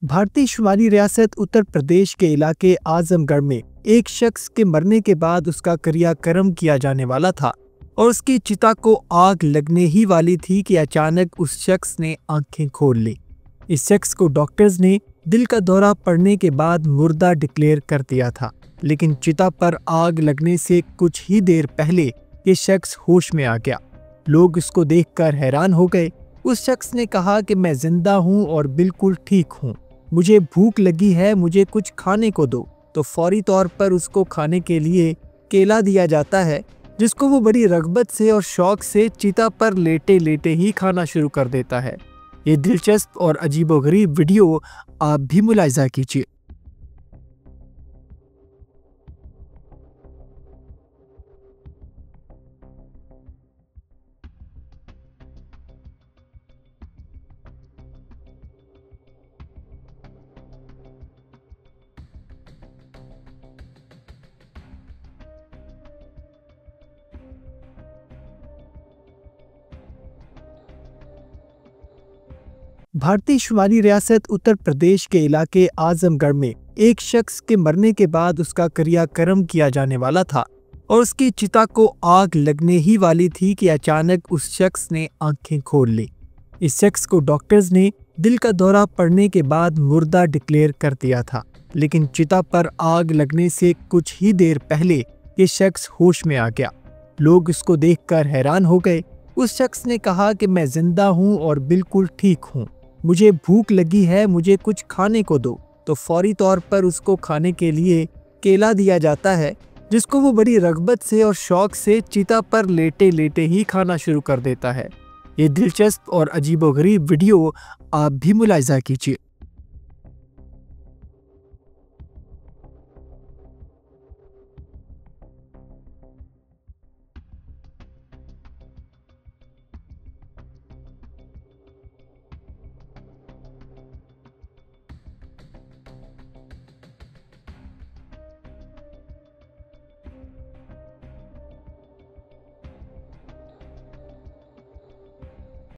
भारतीय शुमारी रियासत उत्तर प्रदेश के इलाके आजमगढ़ में एक शख्स के मरने के बाद उसका क्रियाक्रम किया जाने वाला था और उसकी चिता को आग लगने ही वाली थी कि अचानक उस शख्स ने आंखें खोल ली। इस शख्स को डॉक्टर्स ने दिल का दौरा पड़ने के बाद मुर्दा डिक्लेयर कर दिया था, लेकिन चिता पर आग लगने से कुछ ही देर पहले ये शख्स होश में आ गया। लोग इसको देखकर हैरान हो गए। उस शख्स ने कहा कि मैं जिंदा हूँ और बिल्कुल ठीक हूँ, मुझे भूख लगी है, मुझे कुछ खाने को दो। तो फौरी तौर पर उसको खाने के लिए केला दिया जाता है, जिसको वो बड़ी रग़बत से और शौक से चिता पर लेटे लेटे ही खाना शुरू कर देता है। ये दिलचस्प और अजीबोगरीब वीडियो आप भी मुलाहिजा कीजिए। भारतीय शुमारी रियासत उत्तर प्रदेश के इलाके आजमगढ़ में एक शख्स के मरने के बाद उसका क्रियाक्रम किया जाने वाला था और उसकी चिता को आग लगने ही वाली थी कि अचानक उस शख्स ने आंखें खोल ली। इस शख्स को डॉक्टर्स ने दिल का दौरा पड़ने के बाद मुर्दा डिक्लेयर कर दिया था, लेकिन चिता पर आग लगने से कुछ ही देर पहले ये शख्स होश में आ गया। लोग इसको देखकर हैरान हो गए। उस शख्स ने कहा कि मैं जिंदा हूँ और बिल्कुल ठीक हूँ, मुझे भूख लगी है, मुझे कुछ खाने को दो। तो फौरी तौर पर उसको खाने के लिए केला दिया जाता है, जिसको वो बड़ी रग़बत से और शौक से चिता पर लेटे लेटे ही खाना शुरू कर देता है। ये दिलचस्प और अजीबोगरीब वीडियो आप भी मुलाहिजा कीजिए।